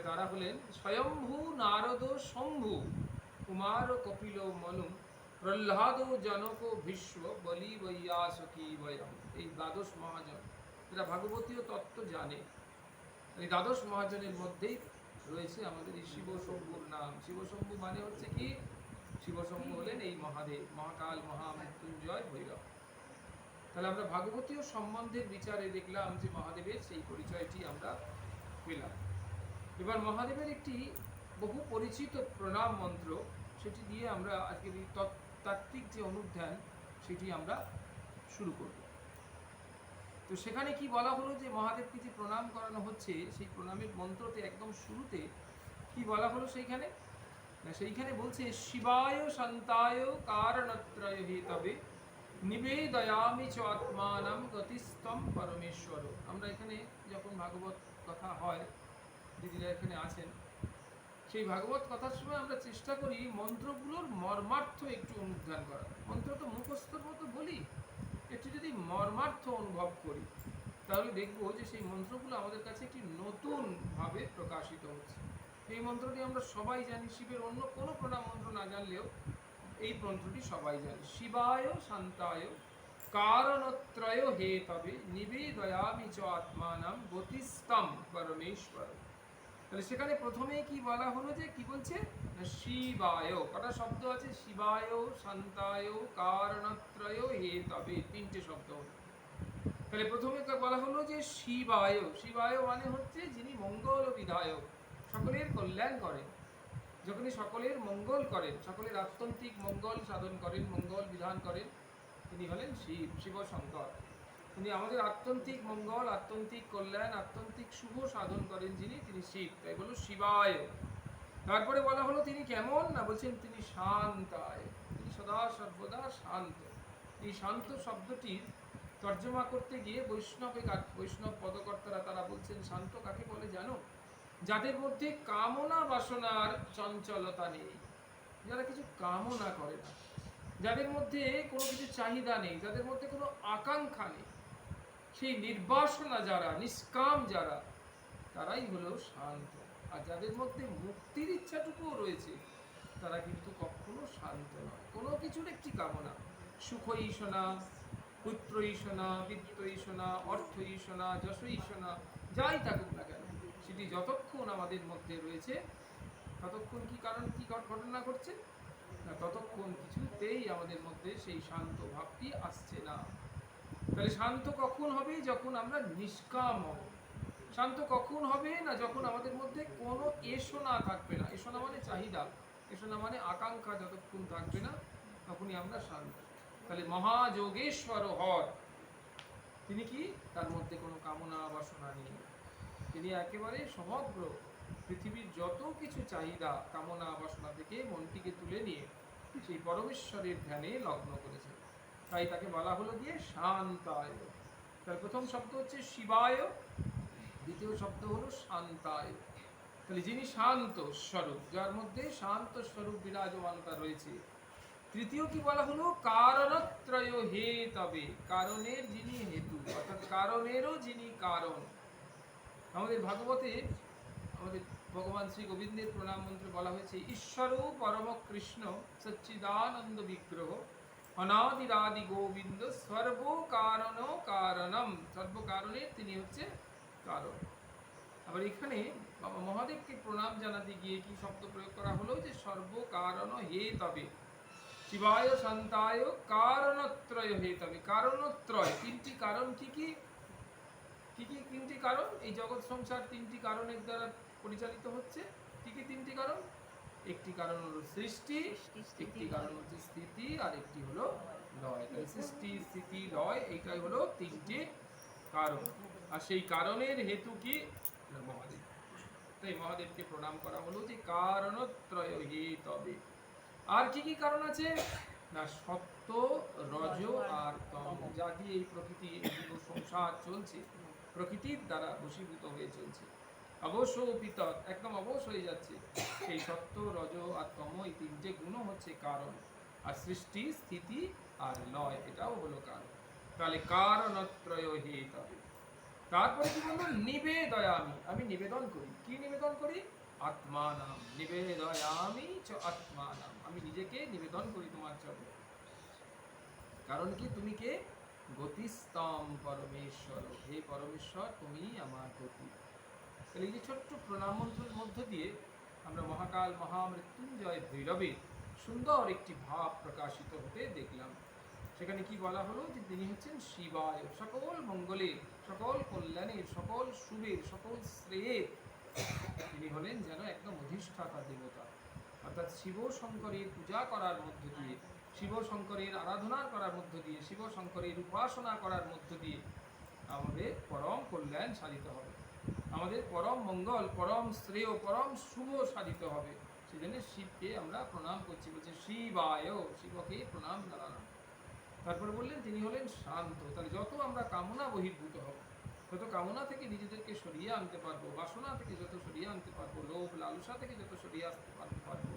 তারা হলেন স্বয়ম্ভু, নারদ, শম্ভু, কুমার, কপিল, মনু, প্রহ্লাদ, জনক, ভীষ্ম, বলি, বৈয়াসকি, বয়ম। এই দ্বাদশ মহাজন এরা ভাগবতীয় তত্ত্ব জানে। এই দ্বাদশ মহাজনের মধ্যেই রয়েছে আমাদের এই শিবশম্ভুর নাম। শিবশম্ভু মানে হচ্ছে কি? শিবশম্ভু হলেন এই মহাদেব, মহাকাল, মহামৃত্যুঞ্জয়, ভৈরব। তাহলে আমরা ভাগবতীয় সম্বন্ধের বিচারে দেখলাম যে মহাদেবের সেই পরিচয়টি আমরা পেলাম। এবার মহাদেবের একটি বহু পরিচিত প্রণাম মন্ত্র, সেটি দিয়ে আমরা আজকের এই তাত্ত্বিক যে অনুধ্যান সেটি আমরা শুরু করব। তো সেখানে কি বলা হলো যে মহাদেবকে যে প্রণাম করানো হচ্ছে সেই প্রণামের মন্ত্রতে একদম শুরুতে কি বলা হলো সেইখানে বলছে শিবায় শান্তায় কারণত্রয় হেতবে নিবেদয়ামি চ আত্মানাম গতিস্তম পরমেশ্বর। আমরা এখানে যখন ভাগবত কথা হয়, দিদিরা এখানে আছেন, সেই ভাগবত কথার সময় আমরা চেষ্টা করি মন্ত্রগুলোর মর্মার্থ একটু অনুধান করা। মন্ত্র তো মুখস্থর মতো বলি, একটু যদি মর্মার্থ অনুভব করি তাহলে দেখব যে সেই মন্ত্রগুলো আমাদের কাছে একটি নতুনভাবে প্রকাশিত হচ্ছে। এই মন্ত্রটি আমরা সবাই জানি, শিবের অন্য কোনো প্রণাম মন্ত্র না জানলেও এই মন্ত্রটি সবাই জানে। শিবায় শান্তায় কারণত্রয় হেতবে নিবেদয়ামি চ আত্মানাম গতিস্তম পরমেশ্বর। তাহলে সেখানে প্রথমেই কি বলা হলো, যে কি বলছে শিবায়, কটা শব্দ আছে? শিবায়, শান্তায়, কারণত্রয় হেতবে, তিনটে শব্দ হলো। তাহলে প্রথমে বলা হলো যে শিবায়। শিবায় মানে হচ্ছে যিনি মঙ্গল বিধায়ক, সকলের কল্যাণ করেন। যখনই সকলের মঙ্গল করেন, সকলের আত্যন্তিক মঙ্গল সাধন করেন, মঙ্গল বিধান করেন, তিনি হলেন শিব, শিবশঙ্কর। তিনি আমাদের আত্যন্তিক মঙ্গল, আত্যন্তিক কল্যাণ, আত্যন্তিক শুভ সাধন করেন যিনি, তিনি শিব। তাই বলো শিবায়। তারপরে বলা হলো তিনি কেমন না, বলছেন তিনি শান্তায়, তিনি সদা সর্বদা শান্ত। এই শান্ত শব্দটির তর্জমা করতে গিয়ে বৈষ্ণব পদকর্তারা তারা বলছেন শান্ত কাকে বলে জানো? যাদের মধ্যে কামনা বাসনার চঞ্চলতা নেই, যারা কিছু কামনা করে না, যাদের মধ্যে কোনো কিছু চাহিদা নেই, যাদের মধ্যে কোনো আকাঙ্ক্ষা নেই, সেই নির্বাসনা যারা, নিষ্কাম যারা, তারাই হলো শান্ত। আর যাদের মধ্যে মুক্তির ইচ্ছাটুকুও রয়েছে তারা কিন্তু কখনো শান্ত নয়। কোনো কিছুর একটি কামনা, সুখ ঈশনা, পুত্র ঈশনা, বিত্ত ঈশনা, অর্থ ঈশনা, যশ ঈশনা, যাই থাকুক না কেন, সেটি যতক্ষণ আমাদের মধ্যে রয়েছে ততক্ষণ কি ঘটনা ঘটছে না, ততক্ষণ কিছুতেই আমাদের মধ্যে সেই শান্ত ভাবটি আসছে না। তাহলে শান্ত কখন হবে? যখন আমরা নিষ্কাম হব। শান্ত কখন হবে না? যখন আমাদের মধ্যে কোনো এসনা থাকবে না। এসনা মানে চাহিদা, এসনা মানে আকাঙ্ক্ষা যতক্ষণ থাকবে না তখনই আমরা শান্ত। তাহলে মহাযোগেশ্বর হর, তিনি কি? তার মধ্যে কোনো কামনা বাসনা নেই। তিনি একেবারে সমগ্র পৃথিবীর যত কিছু চাহিদা, কামনা বাসনা থেকে মনটিকে তুলে নিয়ে সেই পরমেশ্বরের ধ্যানে লগ্ন করেছেন। তাই তাকে বলা হলো গিয়ে শান্তায়। তার প্রথম শব্দ হচ্ছে শিবায়, দ্বিতীয় শব্দ হলো শান্তায়। তাহলে যিনি শান্ত স্বরূপ, যার মধ্যে শান্ত স্বরূপ বিরাজমানতা রয়েছে। তৃতীয় কি বলা হলো? কারণত্রয় হেতবে, কারণের যিনি হেতু, অর্থাৎ কারণেরও যিনি কারণ। আমাদের ভাগবতে আমাদের ভগবান শ্রী গোবিন্দের প্রণাম মন্ত্রে বলা হয়েছে ঈশ্বর পরম কৃষ্ণ সচ্চিদানন্দ বিগ্রহ অনাদিরাদি গোবিন্দ সর্ব কারণ কারণম, সর্বকারণের তিনি হচ্ছে কারণ। আবার এখানে বাবা মহাদেবকে প্রণাম জানাতে গিয়ে কি শব্দ প্রয়োগ করা হলো? যে সর্বকারণ হে তবে শিবায় শান্তায় কারণত্রয় হে তবে। কারণত্রয়, তিনটি কারণ। কি কি তিনটি কারণ? এই জগৎ সংসার তিনটি কারণের দ্বারা পরিচালিত হচ্ছে। কি কি তিনটি কারণ? একটি কারণ হলো সৃষ্টি, একটি কারণ হচ্ছে স্থিতি, আর একটি হলো লয়। তাই সৃষ্টি, স্থিতি, লয়, এইটাই হলো তিনটি কারণ। আর সেই কারণের হেতু কি? মহাদেব। তাই মহাদেবকে প্রণাম করা হলো যে কারণত্রয় হে তবে। আর কি কি কারণ আছে না? সত্য, রজ আর তম, যা দিয়ে এই প্রকৃতি, এই সংসার চলছে, প্রকৃতির দ্বারা বশীভূত হয়ে চলছে, অবশ্য পিতর, একদম অবশ হয়ে যাচ্ছে। সেই সত্য, রজ আর তম, এই তিনটে গুণ হচ্ছে কারণ। আর সৃষ্টি, স্থিতি আর লয়, এটাও হলো কারণ। তাহলে কারণত্রয় হে তবে। তারপরে কি বলবো? নিবেদয়ামি, আমি নিবেদন করি। কি নিবেদন করি? আত্মানাম নিবেদয়ামি চ আত্মানাম, আমি নিজেকে নিবেদন করি তোমার চরণে। কারণ কি, তুমি কে? গতিস্তম পরমেশ্বর, হে পরমেশ্বর তুমি আমার গতি। তাহলে এই যে ছোট্ট প্রণাম মন্ত্রের মধ্য দিয়ে আমরা মহাকাল মহামৃত্যুঞ্জয় ভৈরবের সুন্দর একটি ভাব প্রকাশিত হতে দেখলাম। সেখানে কি বলা হলো, যে তিনি হচ্ছেন শিবায়, সকল মঙ্গলের, সকল কল্যাণের, সকল শুভের, সকল শ্রেয়ের তিনি হলেন যেন একদম অধিষ্ঠাতা দেবতা। অর্থাৎ শিব শঙ্করের পূজা করার মধ্য দিয়ে, শিব শঙ্করের আরাধনা করার মধ্য দিয়ে, শিব শঙ্করের উপাসনা করার মধ্য দিয়ে আমাদের পরম কল্যাণ সাধিত হবে, আমাদের পরম মঙ্গল, পরম শ্রেয়, পরম শুভ সাধিত হবে। সেজন্য শিবকে আমরা প্রণাম করছি, বলছে শিবায়, শিবকে প্রণাম জানালাম। তারপরে বললেন তিনি হলেন শান্ত। তাহলে যত আমরা কামনা বহির্ভূত হব, যত কামনা থেকে নিজেদেরকে সরিয়ে আনতে পারবো, বাসনা থেকে যত সরিয়ে আনতে পারবো, লোভ লালসা থেকে যত সরিয়ে আসতে পারবো,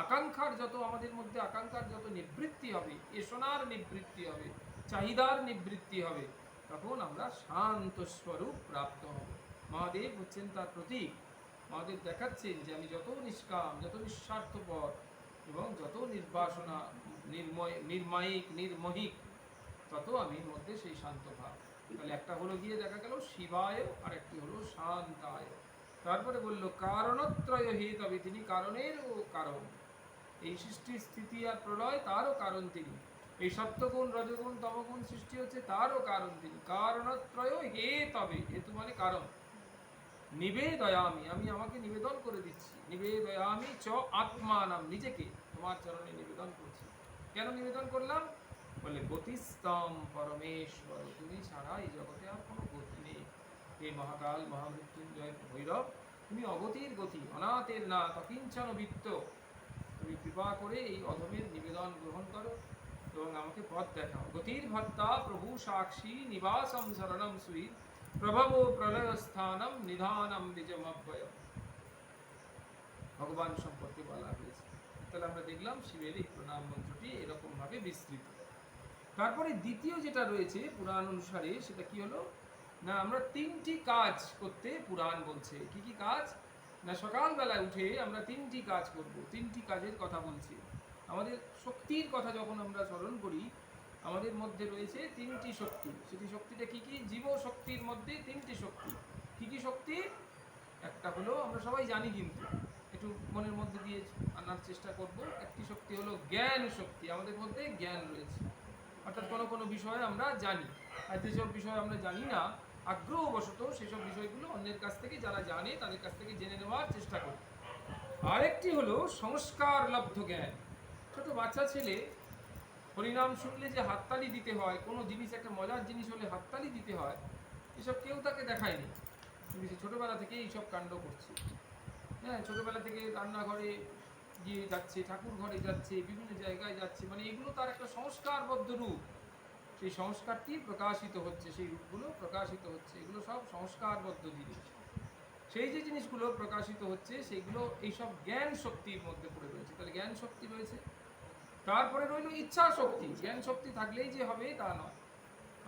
আকাঙ্ক্ষার যত আমাদের মধ্যে আকাঙ্ক্ষার যত নিবৃত্তি হবে, এসনার নিবৃত্তি হবে, চাহিদার নিবৃত্তি হবে, তখন আমরা শান্ত স্বরূপ প্রাপ্ত হব। মহাদেব হচ্ছেন তার প্রতীক। মহাদেব দেখাচ্ছেন যে আমি যত নিষ্কাম, যত নিঃস্বার্থপর এবং যত নির্বাসনা, নির্মায়িক, নির্মহিক, তত আমি মধ্যে সেই শান্ত ভাব। তাহলে একটা হলো গিয়ে দেখা গেল শিবায়, আর একটি হলো শান্তায়। তারপরে বলল কারণত্রয় হে, তবে তিনি কারণের ও কারণ। এই সৃষ্টির স্থিতি আর প্রলয় তারও কারণ তিনি। এই সত্যগুণ রজগুণ তমগুণ সৃষ্টি হচ্ছে তারও কারণ তিনি। কারণত্রয় হে তবে, হেতু মানে কারণ। নিবেদয়ামি, আমি আমাকে নিবেদন করে দিচ্ছি। নিবেদয়ামি চ আত্মানাম, নিজেকে তোমার চরণে নিবেদন করছি। কেন নিবেদন করলাম? বলে গতিস্তম পরমেশ্বর, তুমি ছাড়া এই জগতে আর কোনো গতি নেই। হে মহাকাল মহামৃত্যুঞ্জয় ভৈরব, তুমি অগতির গতি, অনাথের না, অকিঞ্চন বৃত্ত। তুমি কৃপা করে এই অধমের নিবেদন গ্রহণ করো এবং আমাকে পথ দেখাও। গতির ভর্তা প্রভু সাক্ষী নিবাসম শরণম সুই, প্রভবো প্রলয় স্থানম নিধানম বিজমভয়। ভগবান সম্পর্কে বলা হয়েছে। তাহলে আমরা দেখলাম শিবের এই প্রণাম মন্ত্রটি এরকম ভাবে বিস্তৃত। তারপরে দ্বিতীয় যেটা রয়েছে পুরাণ অনুসারে, সেটা কি হলো না, আমরা তিনটি কাজ করতে পুরাণ বলছে। কি কি কাজ? না, সকালবেলায় উঠে আমরা তিনটি কাজ করব। তিনটি কাজের কথা বলছি। আমাদের শক্তির কথা যখন আমরা স্মরণ করি, আমাদের মধ্যে রয়েছে তিনটি শক্তি। সেটি শক্তিটা কি কি? জীব শক্তির মধ্যে তিনটি শক্তি। কি কি শক্তি? একটা হলো, আমরা সবাই জানি, কিন্তু একটু মনের মধ্যে দিয়ে আনার চেষ্টা করব। একটি শক্তি হলো জ্ঞান শক্তি, আমাদের মধ্যে জ্ঞান রয়েছে। অর্থাৎ কোনো কোনো বিষয়ে আমরা জানি, আর যেসব বিষয় আমরা জানি না, আগ্রহবশত সেসব বিষয়গুলো অন্যের কাছ থেকে, যারা জানে তাদের কাছ থেকে জেনে নেওয়ার চেষ্টা করি। আরেকটি হলো সংস্কার লব্ধ জ্ঞান। ছোট বাচ্চা ছেলে হরিনাম শুনলে যে হাততালি দিতে হয়, কোনো জিনিস একটা মজার জিনিস হলে হাততালি দিতে হয়, এসব কেউ তাকে দেখায়নি, কিন্তু সে ছোটোবেলা থেকে এইসব কাণ্ড করছে। হ্যাঁ, ছোটোবেলা থেকে রান্নাঘরে গিয়ে যাচ্ছে, ঠাকুর ঘরে যাচ্ছে, বিভিন্ন জায়গায় যাচ্ছে, মানে এগুলো তার একটা সংস্কারবদ্ধ রূপ। সেই সংস্কারটি প্রকাশিত হচ্ছে, সেই রূপগুলো প্রকাশিত হচ্ছে, এগুলো সব সংস্কারবদ্ধ জিনিস। সেই যে জিনিসগুলো প্রকাশিত হচ্ছে সেইগুলো এইসব জ্ঞান শক্তির মধ্যে পড়ে রয়েছে। তাহলে জ্ঞান শক্তি রয়েছে। তারপরে রইল ইচ্ছা শক্তি। জ্ঞান শক্তি থাকলেই যে হবে তা নয়।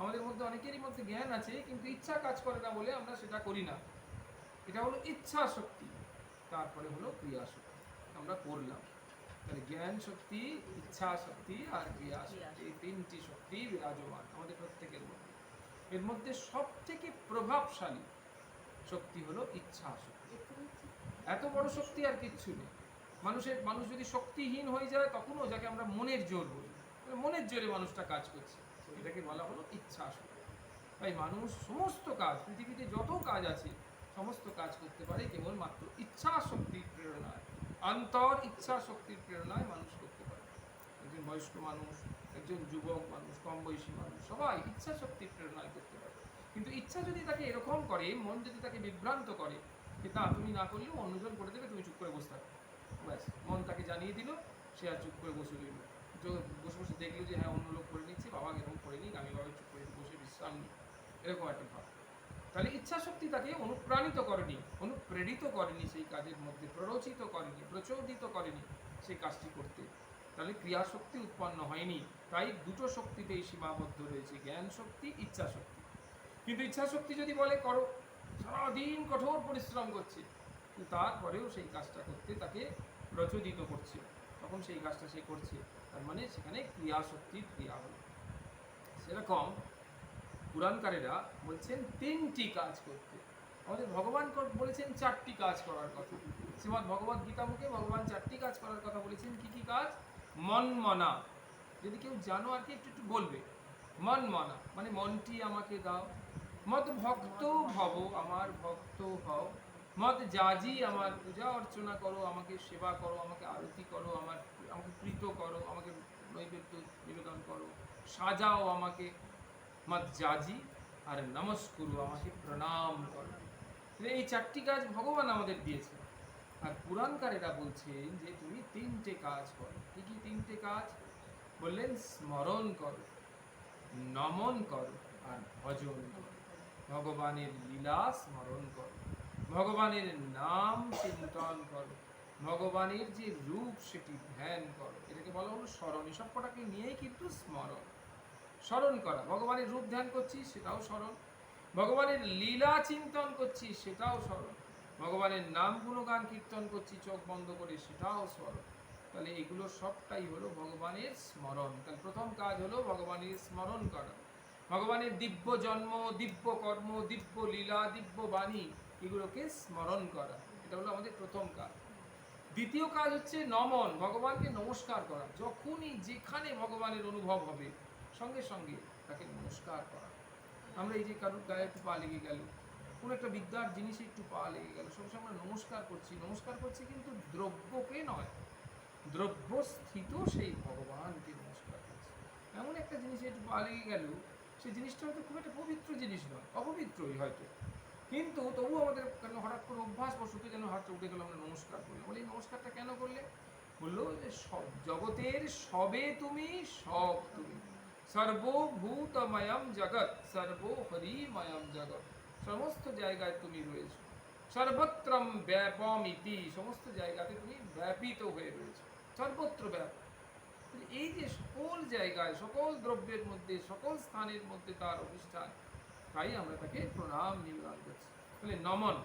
আমাদের মধ্যে অনেকেরই মধ্যে জ্ঞান আছে, কিন্তু ইচ্ছা কাজ করে না বলে আমরা সেটা করি না। এটা হলো ইচ্ছা শক্তি। তারপরে হলো ক্রিয়া শক্তি, আমরা করলাম। তাহলে জ্ঞান শক্তি, ইচ্ছা শক্তি আর ক্রিয়া শক্তি, এই তিনটি শক্তি বিরাজমান আমাদের প্রত্যেকের মধ্যে। এর মধ্যে সব থেকে প্রভাবশালী শক্তি হলো ইচ্ছা শক্তি। এত বড় শক্তি আর কিচ্ছু নেই। মানুষ যদি শক্তিহীন হয়ে যায়, তখনও যাকে আমরা মনের জোর বলি, মনের জোরে মানুষটা কাজ করছে, এটাকে বলা হলো ইচ্ছা শক্তি। তাই মানুষ সমস্ত কাজ, পৃথিবীতে যত কাজ আছে সমস্ত কাজ করতে পারে কেবলমাত্র ইচ্ছা শক্তির প্রেরণায়। অন্তর ইচ্ছা শক্তির প্রেরণায় মানুষ করতে পারে। একজন বয়স্ক মানুষ, একজন যুবক মানুষ, কম বয়সী মানুষ, সবাই ইচ্ছা শক্তির প্রেরণায় করতে পারে। কিন্তু ইচ্ছা যদি তাকে এরকম করে, মন যদি তাকে বিভ্রান্ত করে যে তা তুমি না করলেও অন্যজন করে দেবে, তুমি চুপ করে বসে থাকো, ব্যাস মন তাকে জানিয়ে দিল, সে আর চুপ করে বসে রইল। বসে বসে দেখলো যে হ্যাঁ অন্য লোক করে নিচ্ছে, বাবা এরকম করে নিক, আমি বাবা চুপ করে বসে বিশ্রাম নিই, এরকম একটা ভাব। তাহলে ইচ্ছা শক্তি তাকে অনুপ্রাণিত করেনি, অনুপ্রেরিত করেনি সেই কাজের মধ্যে, প্ররোচিত করেনি, প্রচোদিত করেনি সেই কাজটি করতে। তাহলে ক্রিয়া শক্তি উৎপন্ন হয়নি। তাই দুটো শক্তিতেই সীমাবদ্ধ রয়েছে, জ্ঞান শক্তি, ইচ্ছা শক্তি। কিন্তু ইচ্ছা শক্তি যদি বলে করো, সারাদিন কঠোর পরিশ্রম করছে, কিন্তু তারপরেও সেই কাজটা করতে তাকে প্রচোদিত করছে, তখন সেই কাজটা সে করছে, তার মানে সেখানে ক্রিয়াশক্তির ক্রিয়া হলো। সেরকম পুরাণকারেরা বলছেন 3টি কাজ করতে, আমাদের ভগবান বলেছেন 4টি কাজ করার কথা। শ্রীমদ্ ভগবদ্ গীতা মুখে ভগবান 4টি কাজ করার কথা বলেছেন। কি কি কাজ? মন মনা, যদি কেউ জানো আর কি একটু একটু বলবে। মন মনা মানে মনটি আমাকে দাও। মদ ভক্ত ভব, আমার ভক্ত হও। মদ যাজি, আমার পূজা অর্চনা করো, আমাকে সেবা করো, আমাকে আরতি করো, আমাকে প্রীত করো, আমাকে নৈবেদ্য নিবেদন করো, সাজাও আমাকে। মদ যাজি আর নমস্কুরু, আমাকে প্রণাম করো। এই 4টি কাজ ভগবান আমাদের দিয়েছে। আর পুরাণকারেরা বলছেন যে তুমি 3টে কাজ করো। কি কি 3টে কাজ? বললেন স্মরণ করো, নমন করো আর ভজন করো। ভগবানের লীলা স্মরণ করো, ভগবানের নাম চিন্তন করো, ভগবানের যে রূপ সেটি ধ্যান করো। এটাকে বলা হলো স্মরণ। এসব কটাকে নিয়েই কিন্তু স্মরণ, স্মরণ করা। ভগবানের রূপ ধ্যান করছি, সেটাও স্মরণ। ভগবানের লীলা চিন্তন করছি, সেটাও স্মরণ। ভগবানের নাম গুণগান কীর্তন করছি চোখ বন্ধ করে, সেটাও স্মরণ। তাহলে এগুলো সবটাই হলো ভগবানের স্মরণ। তাহলে প্রথম কাজ হলো ভগবানের স্মরণ করা, ভগবানের দিব্য জন্ম, দিব্য কর্ম, দিব্য লীলা, দিব্য বাণী, এগুলোকে স্মরণ করা। এটা হলো আমাদের প্রথম কাজ। দ্বিতীয় কাজ হচ্ছে নমন, ভগবানকে নমস্কার করা। যখনই যেখানে ভগবানের অনুভব হবে সঙ্গে সঙ্গে তাকে নমস্কার করা। আমরা এই যে কারোর গায়ে একটু পা লেগে গেল, কোনো একটা বিদ্যার জিনিসে একটু পা লেগে গেল, সবসময় আমরা নমস্কার করছি। নমস্কার করছি কিন্তু দ্রব্যকে নয়, দ্রব্যস্থিত সেই ভগবানকে নমস্কার করছি। এমন একটা জিনিসে একটু পা লেগে গেল, সেই জিনিসটা হয়তো খুব একটা পবিত্র জিনিস নয়, অপবিত্রই হয়তো, কিন্তু তবু আমাদের কেন হঠাৎ করে অভ্যাস বসতে যেন হাতটা উঠে গেল, আমরা নমস্কার করলাম। বলে এই নমস্কারটা কেন করলে? বললো যে সব জগতের সবে তুমি, সব তুমি, সর্বভূতময়ম জগৎ, সর্বহরিময়ম জগৎ, সমস্ত জায়গায় তুমি রয়েছো। সর্বত্রম ব্যাপম ইতি, সমস্ত জায়গাতে তুমি ব্যাপিত হয়ে রয়েছো, সর্বত্র ব্যাপক। এই যে সকল জায়গায়, সকল দ্রব্যের মধ্যে, সকল স্থানের মধ্যে তার অধিষ্ঠান, তাই আমরা তাকে প্রণাম নিবেদন করছি। তাহলে নমন,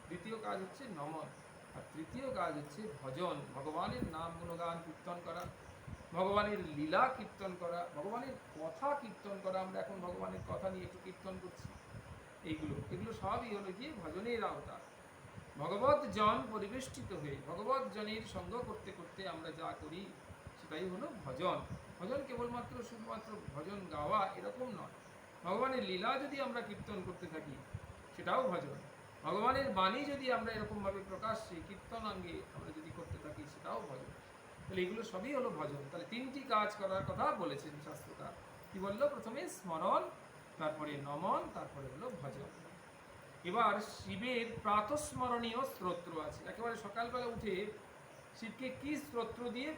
দ্বিতীয় কাজ হচ্ছে নমন। আর তৃতীয় কাজ হচ্ছে ভজন, ভগবানের নাম গুণগান কীর্তন করা, ভগবানের লীলা কীর্তন করা, ভগবানের কথা কীর্তন করা। আমরা এখন ভগবানের কথা নিয়ে একটু কীর্তন করছি। এগুলো সবই হলো গিয়ে ভজনের আওতা। ভগবত জন পরিবেষ্টিত হয়ে ভগবত জনের সঙ্গ করতে করতে আমরা যা করি সেটাই হলো ভজন। ভজন কেবলমাত্র শুধুমাত্র ভজন গাওয়া এরকম নয়। ভগবানের লীলা যদি আমরা কীর্তন করতে থাকি সেটাও ভজন। ভগবানের বাণী যদি আমরা এরকমভাবে প্রকাশ্যে কীর্তনাঙ্গে আমরা যদি করতে থাকি সেটাও ভজন। তাহলে এগুলো সবই হলো ভজন। তাহলে 3টি কাজ করার কথা বলেছেন শাস্ত্রকার। কি বললো? প্রথমে স্মরণ, তারপরে নমন, তারপরে হলো ভজন। এবার শিবের প্রাতঃস্মরণীয় স্তোত্র আছে। একেবারে সকালবেলা উঠে শিবকে কি স্তোত্র দিয়ে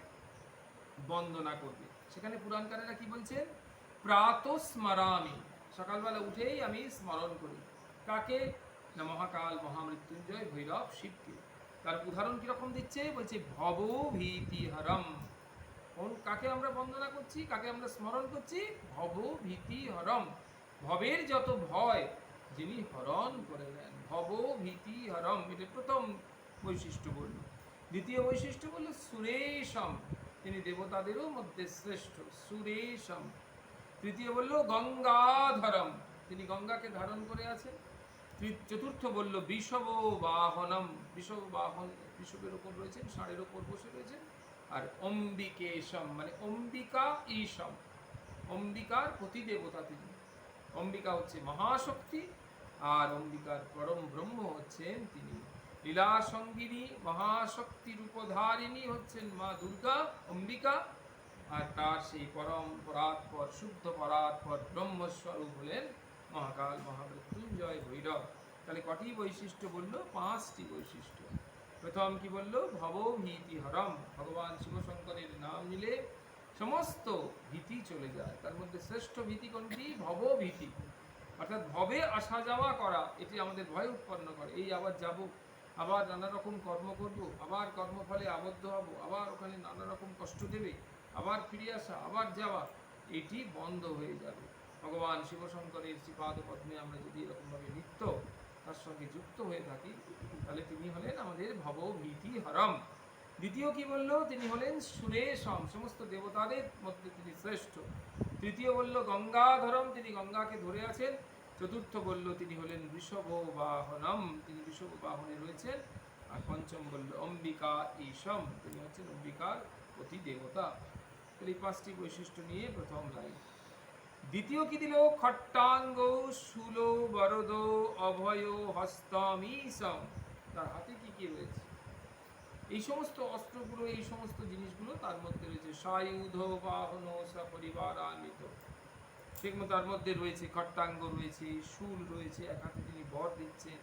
বন্দনা করবে, সেখানে পুরাণকারেরা কি বলছেন? প্রাতঃস্মরামি, সকালবেলা উঠেই আমি স্মরণ করি। কাকে? না মহাকাল, মহামৃত্যুঞ্জয়, ভৈরব, শিবকে। তার উদাহরণ কিরকম দিচ্ছে? বলছে ভব ভীতি হরম। কাকে আমরা বন্দনা করছি, কাকে আমরা স্মরণ করছি? ভব ভীতি হরম, ভবের যত ভয় যিনি হরণ করে দেন। ভব ভীতি হরম, এটা প্রথম বৈশিষ্ট্য বলল। দ্বিতীয় বৈশিষ্ট্য বলল সুরেশম, তিনি দেবতাদেরও মধ্যে শ্রেষ্ঠ, সুরেশম। তৃতীয় বলল গঙ্গাধরম, তিনি গঙ্গাকে ধারণ করে আছেন। চতুর্থ বলল বিষব বাহনম, বিষব বাহন, বিষবের ওপর রয়েছেন, ষাঁড়ের ওপর বসে রয়েছেন। আর অম্বিকেশম মানে অম্বিকা ঈশম, অম্বিকার প্রতিদেবতা তিনি। অম্বিকা হচ্ছে মহাশক্তি, আর অম্বিকার পরম ব্রহ্ম হচ্ছেন তিনি। লীলা সঙ্গিনী মহাশক্তি রূপধারিণী হচ্ছেন মা দুর্গা, অম্বিকা। আর তার সেই পরম পরাৎপর, শুদ্ধ পরাৎপর ব্রহ্মস্বরূপ হলেন মহাকাল, মহামৃত্যুঞ্জয়, ভৈরব। তাহলে কটি বৈশিষ্ট্য বললো? 5টি বৈশিষ্ট্য। প্রথম কি বললো? ভব ভীতি হরম, ভগবান শিবশঙ্করের নাম নিলে সমস্ত ভীতি চলে যায়। তার মধ্যে শ্রেষ্ঠ ভীতি কোনটি? ভব ভীতি, অর্থাৎ ভবে আসা যাওয়া করা, এটি আমাদের ভয় উৎপন্ন করে। এই আবার যাব, আবার নানা রকম কর্ম করব, আবার কর্মফলে আবদ্ধ হব, আবার ওখানে নানা রকম কষ্ট দেবে, আবার ফিরে আসা, আবার যাওয়া, এটি বন্ধ হয়ে যাবে। ভগবান শিবশঙ্করের শ্রীপাদ পদ্মে আমরা যদি এরকমভাবে নিত্য তার সঙ্গে যুক্ত হয়ে থাকি, তাহলে তিনি হলেন আমাদের ভবভীতি হরম। দ্বিতীয় কি বললো, তিনি হলেন সুরেশম, সমস্ত দেবতাদের মধ্যে তিনি শ্রেষ্ঠ। তৃতীয় বলল গঙ্গাধরম, তিনি গঙ্গাকে ধরে আছেন। চতুর্থ বলল তিনি হলেন বৃষভ বাহনম, তিনি বৃষভ বাহনে রয়েছেন। আর পঞ্চম বলল অম্বিকা ঈশম, তিনি হচ্ছেন অম্বিকার অতি দেবতা। এই পাঁচটি বৈশিষ্ট্য নিয়ে প্রথম লাইন। দ্বিতীয় কি দিল, খট্টাঙ্গ শূল বরদ অভয় হস্তমীশম, তার হাতে কি কি রয়েছে, এই সমস্ত অস্ত্রগুলো, এই সমস্ত জিনিসগুলো তার মধ্যে রয়েছে। সায়ুধ বাহন সপরিবারান্বিত, সেগুলো তার মধ্যে রয়েছে। খট্টাঙ্গ রয়েছে, শূল রয়েছে, এক হাতে তিনি বর দিচ্ছেন,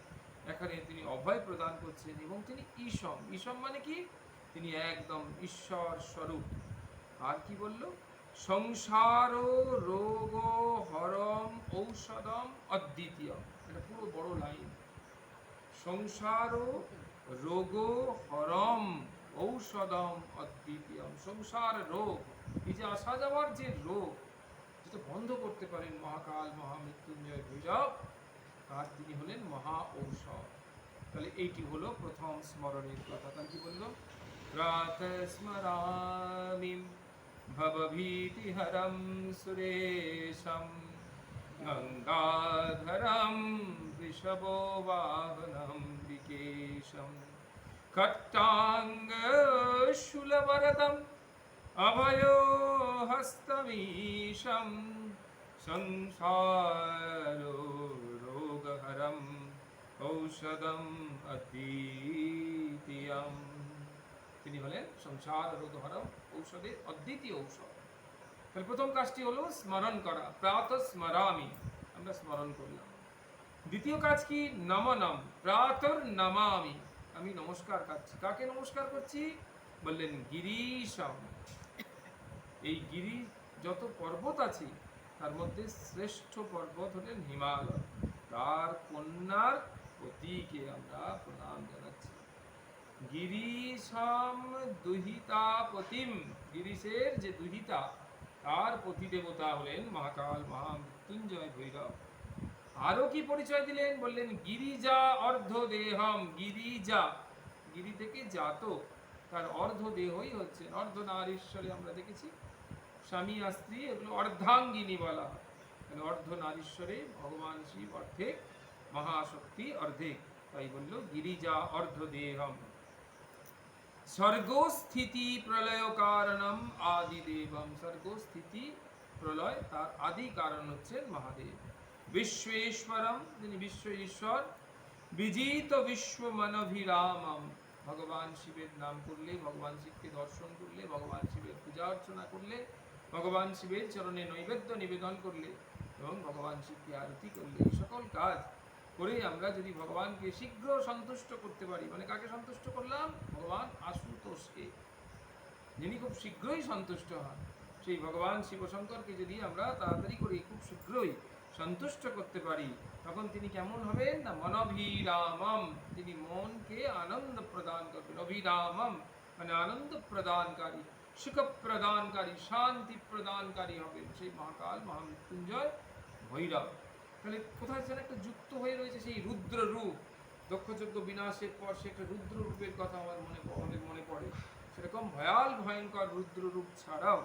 এখানে তিনি অভয় প্রদান করছেন, এবং তিনি ঈশম, ঈশম মানে কি, তিনি একদম ঈশ্বর স্বরূপ। আর কি বলল, সংসার রোগ হরম ঔষধম অদ্বিতীয়, এটা পুরো বড় লাইন। সংসার রোগ হরম ঔষধম অদ্বিতীয়, সংসার রোগ, এই যে আসা যাওয়ার যে রোগ, যেটা বন্ধ করতে পারেন মহাকাল মহামৃত্যুঞ্জয় ভৈরব, তার তিনি হলেন মহা ঔষধ। তাহলে এইটি হলো প্রথম স্মরণের কথা। তাহলে কি বললো, প্রাতঃ স্মরামি ভবভীতিহরম সুরেশম গঙ্গাধরম বৃষভবাহনম বিকেশম খট্টাঙ্গ শূলবরদম অভয় হস্তমীশম সংসার রোগহরম ঔষধম অদ্বিতীয়ম, তিনি হলেন সংসার রোগহরম ঔষধের অদ্বিতীয় ঔষধ। তাহলে প্রথম কাজটি হলো স্মরণ করা, প্রাতঃ স্মরামি, আমরা স্মরণ করলাম। দ্বিতীয় কাজ কি, নমনম, প্রাতর নমামি, আমি নমস্কার করছি। কাকে নমস্কার করছি, বললেন গিরিশম, এই গিরি যত পর্বত আছে তার মধ্যে শ্রেষ্ঠ পর্বত হলেন হিমালয়, তার কন্যার পতিকে আমরা প্রণাম জানাচ্ছি। গিরিশম দুহিতাপতিম, গিরিশের যে দুহিতা, তার পতি দেবতা হলেন মহাকাল মহামৃত্যুঞ্জয় ভৈরব। আরো কি পরিচয় দিলেন, বললেন গিরিজা অর্ধ দেহম, গিরিজা, গিরি থেকে জাত, তার অর্ধ দেহই হচ্ছে অর্ধ নারীশ্বরে। আমরা দেখেছি স্বামী আর স্ত্রী, এগুলো অর্ধাঙ্গিনী বলা হয়। অর্ধ নারীশ্বরে ভগবান শিব অর্ধেক, মহাশক্তি অর্ধেক, তাই বলল গিরিজা অর্ধ দেহম। স্বর্গস্থিতি প্রলয় কারণম আদিদেবম, স্বর্গস্থিতি প্রলয় তার আদি কারণ হচ্ছেন মহাদেব। বিশ্বেশ্বরম, তিনি বিশ্ব ঈশ্বর। বিজিত বিশ্ব মনভিরামম, ভগবান শিবের নাম করলে, ভগবান শিবকে দর্শন করলে, ভগবান শিবের পূজা অর্চনা করলে, ভগবান শিবের চরণে নৈবেদ্য নিবেদন করলে এবং ভগবান শিবকে আরতি করলে, এই সকল কাজ করে আমরা যদি ভগবানকে শীঘ্র সন্তুষ্ট করতে পারি, মানে কাকে সন্তুষ্ট করলাম, ভগবান আশুতোষকে, যিনি খুব শীঘ্রই সন্তুষ্ট হন, সেই ভগবান শিবশঙ্করকে যদি আমরা তাড়াতাড়ি করে খুব শীঘ্রই সন্তুষ্ট করতে পারি, তখন তিনি কেমন হবেন না, মনভিরামম, তিনি মনকে আনন্দ প্রদান করবেন। অভিরামম মানে আনন্দ প্রদানকারী, সুখ প্রদানকারী, শান্তি প্রদানকারী হবেন সেই মহাকাল মহামৃত্যুঞ্জয় ভৈরব। তাহলে কোথায় যেন একটা যুক্ত হয়ে রয়েছে সেই রুদ্র রূপ, দক্ষযজ্ঞ বিনাশের পর সে একটা রুদ্র রূপের কথা আমাদের মনে পড়ে। সেরকম ভয়ঙ্কর রুদ্র রূপ ছাড়াও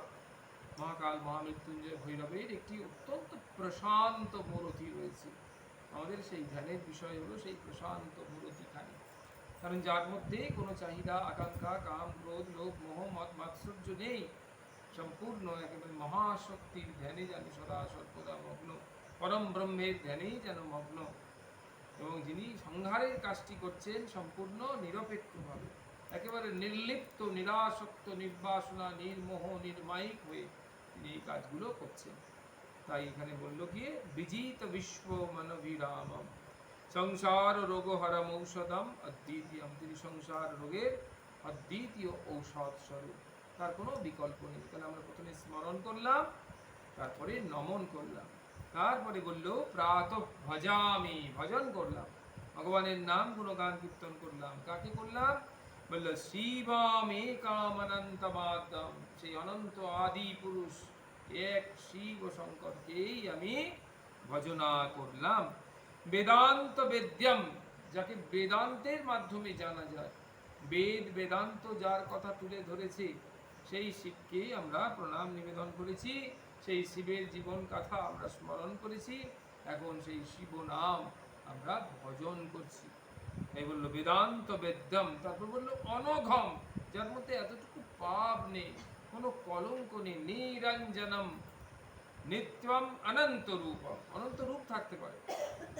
মহাকাল মহামৃত্যুঞ্জয় ভৈরবের একটি অত্যন্ত প্রশান্ত মূরতি রয়েছে। আমাদের সেই ধ্যানের বিষয় হলো সেই প্রশান্ত মূরতিখানি, কারণ যার মধ্যে কোনো চাহিদা, আকাঙ্ক্ষা, কাম, ক্রোধ, লোভ, মোহ, মদ, মাৎসর্য নেই, সম্পূর্ণ একেবারে মহাশক্তির ধ্যানে যেন সদা সর্বদা মগ্ন, পরম ব্রহ্মের ধ্যানেই যেন মগ্ন, এবং যিনি সংহারের কাজটি করছেন সম্পূর্ণ নিরপেক্ষভাবে, একেবারে নির্লিপ্ত, নিরাসক্ত, নির্বাসনা, নির্মোহ, নির্মায়িক হয়ে তিনি এই কাজগুলো করছেন। তাই এখানে বলল গিয়ে বিজিত বিশ্ব মনভিরামম সংসার রোগহরম ঔষধম অদ্বিতীয়ম, তিনি সংসার রোগের অদ্বিতীয় ঔষধ স্বরূপ, তার কোনো বিকল্প নেই। তাহলে আমরা প্রথমে স্মরণ করলাম, তারপরে নমন করলাম, তারপরে বলল প্রাতঃ ভজামি, ভজন করলাম, ভগবানের নাম গুণগান কীর্তন করলাম। কাকে করলাম, বলল শিবম একামনন্তমাদ্যম, সেই অনন্ত আদি পুরুষ এক শিব শঙ্করকেই আমি ভজনা করলাম। বেদান্ত বেদ্যম, যাকে বেদান্তের মাধ্যমে জানা যায়, বেদ বেদান্ত যার কথা তুলে ধরেছে, সেই শিবকে আমরা প্রণাম নিবেদন করেছি, সেই শিবের জীবন কথা আমরা স্মরণ করেছি, এখন সেই শিব নাম আমরা ভজন করছি। এই বললো বেদান্ত বেদ্যম, তারপর বললো অনঘম, যার মধ্যে এতটুকু পাপ নেই, কোনো কলঙ্ক নেই, নিরঞ্জনম নিত্যম অনন্ত রূপম, অনন্ত রূপ থাকতে পারে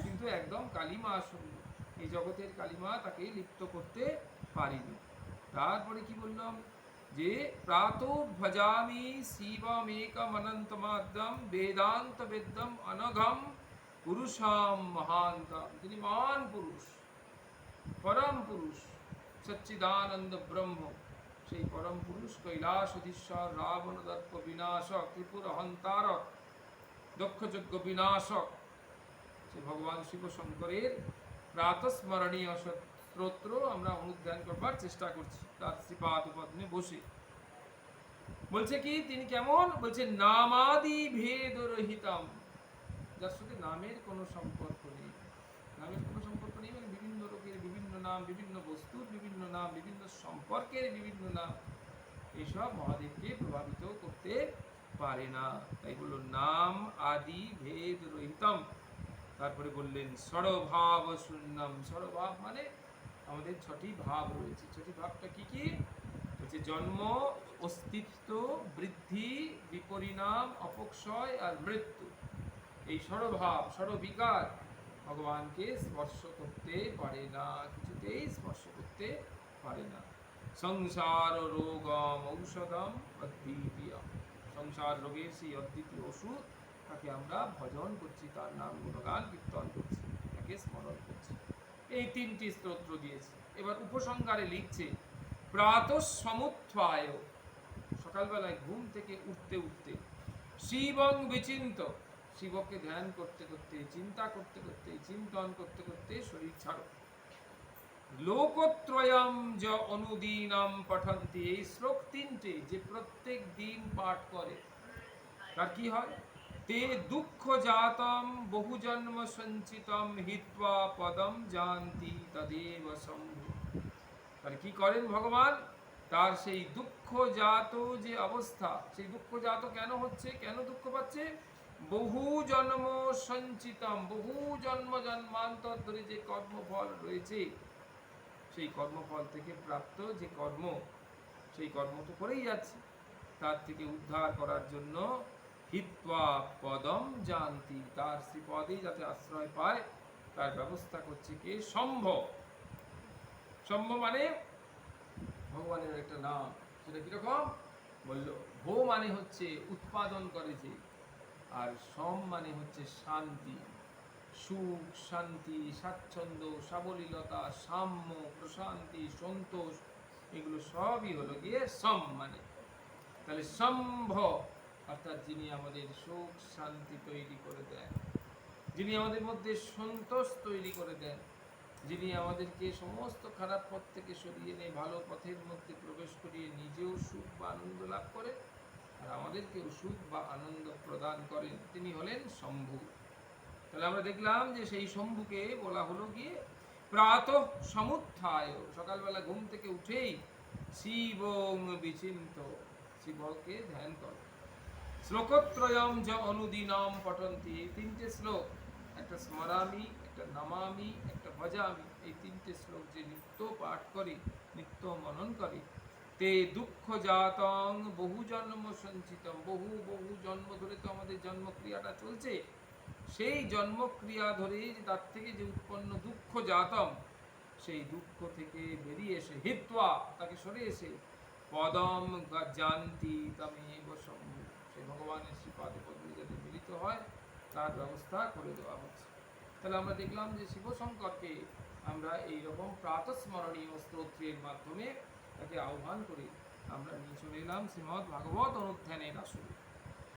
কিন্তু একদম কালিমা শূন্য, এই জগতের কালিমা তাকে লিপ্ত করতে পারিনি। তারপরে কি বললাম, যে প্রাতো ভজামি শিবমেকম অনন্তমাদ্যম বেদান্ত বেদ্যম অনঘম পুরুষাম মহান্তম, তিনি মহান পুরুষ, পরম পুরুষ, সচ্চিদানন্দ ব্রহ্ম, সেই পরম পুরুষ কৈলাসধীশ্বর, রাবণ দর্প বিনাশক, ত্রিপুর হন্তারক, দক্ষযজ্ঞ বিনাশক, সে ভগবান শিব শঙ্করের প্রাতঃস্মরণীয় স্তোত্র আমরা অনুধ্যান করবার চেষ্টা করছি তার শ্রীপাদ পদ্মে বসে। বলছে কি তিনি কেমন, বলছে নামাদি ভেদ রহিতম, যার সাথে নামের কোনো সম্পর্ক নেই, নামের কোনো সম্পর্ক নেই, মানে বিভিন্ন লোকের বিভিন্ন নাম, বিভিন্ন বস্তুর বিভিন্ন নাম, বিভিন্ন সম্পর্কের বিভিন্ন নাম, এইসব মহাদেবকে প্রভাবিত করতে পারে না, তাই বললো নাম আদি ভেদ রহিতম। তারপরে বললেন ষড়ভাব শূন্যম, ষড়ভাব মানে আমাদের ছটি ভাব রয়েছে, ছটি ভাবটা কি কি হচ্ছে, জন্ম, অস্তিত্ব, বৃদ্ধি, বিপরিণাম, অপক্ষয় আর মৃত্যু, এই ষড়ভাব ষড়বিকার ভগবানকে স্পর্শ করতে পারে না, কিছুতেই স্পর্শ করতে পারে না। সংসার রোগম ঔষধম অদ্বিতীয়, সংসার রোগের সেই অদ্বিতীয় ওষুধ, তাকে আমরা ভজন করছি, তার নাম গুণগান কীর্তন করছি, তাকে স্মরণ করছি। এই তিনটি স্তোত্র দিয়েছে। এবার উপসংহারে লিখছে প্রাতঃ সমুত্থায়, সকালবেলায় ঘুম থেকে উঠতে উঠতে, শিবং বিচিন্ত, শিবকে ধ্যান করতে করতে, চিন্তা করতে করতে, চিন্তন করতে করতে শরীর ছাড়ো। লোকত্রয়ম য অনুদীনম পঠন্তি, এই শ্লোক তিনটে যে প্রত্যেক দিন পাঠ করে তার কি হয়, তে দুঃখ জাতম বহু জন্ম সঞ্চিতম হিত্বা পদম জানতি তদেব শম্ভু, তার কি করেন ভগবান, তার সেই দুঃখজাত যে অবস্থা, সেই দুঃখজাত কেন হচ্ছে, কেন দুঃখ পাচ্ছে, বহু জন্ম সঞ্চিতম, বহু জন্ম জন্মান্তর ধরে যে কর্মফল রয়েছে, সেই কর্মফল থেকে প্রাপ্ত যে কর্ম, সেই কর্ম তো করেই যাচ্ছে, তার থেকে উদ্ধার করার জন্য হিত্বা পদম জানতি, তার সেই পদেই যাতে আশ্রয় পায় তার ব্যবস্থা করছে কে, শম্ভ। শম্ভ মানে ভগবানের একটা নাম, সেটা কিরকম বললো, ভো মানে হচ্ছে উৎপাদন করে যে, আর সম মানে হচ্ছে শান্তি, সুখ, শান্তি, স্বাচ্ছন্দ্য, সাবলীলতা, সাম্য, প্রশান্তি, সন্তোষ, এগুলো সবই হলো গিয়ে সম মানে। তাহলে সম্ভ অর্থাৎ যিনি আমাদের সুখ শান্তি তৈরি করে দেন, যিনি আমাদের মধ্যে সন্তোষ তৈরি করে দেন, যিনি আমাদেরকে সমস্ত খারাপ পথ থেকে সরিয়ে নিয়ে ভালো পথের মধ্যে প্রবেশ করিয়ে নিজেও সুখ বা আনন্দ লাভ করে আর আমাদেরকেও সুখ বা আনন্দ প্রদান করেন, তিনি হলেন শম্ভু। তাহলে আমরা দেখলাম যে সেই শম্ভুকে বলা হলো গিয়ে প্রাতঃ সমুত্থায়, সকালবেলা ঘুম থেকে উঠেই শিবং বিচিন্ত, শিবকে ধ্যান করো। শ্লোকত্রয়ম য অনুদিনম পঠন্তি, এই তিনটে শ্লোক, একটা স্মরামি, একটা নামামি, একটা ভজামি, এই তিনটে শ্লোক যে নিত্য পাঠ করে, নিত্য মনন করে, তে দুঃখ জাতং বহু জন্ম সঞ্চিতম, বহু বহু জন্ম ধরে তো আমাদের জন্মক্রিয়াটা চলছে, সেই জন্মক্রিয়া ধরে তার থেকে যে উৎপন্ন দুঃখ জাতম, সেই দুঃখ থেকে বেরিয়ে এসে হিত্বা, তাকে সরে এসে পদম জানতি তমেব শম্ভু, সেই ভগবানের শ্রীপাদে পদ্মে যাতে মিলিত হয় তার ব্যবস্থা করে দেওয়া হচ্ছে। তাহলে আমরা দেখলাম যে শিবশঙ্করকে আমরা এইরকম প্রাতঃস্মরণীয় স্তোত্রের মাধ্যমে তাকে আহ্বান করে আমরা নিয়ে চলে এলাম শ্রীমদ্ ভাগবত অনুধ্যানের আসরে।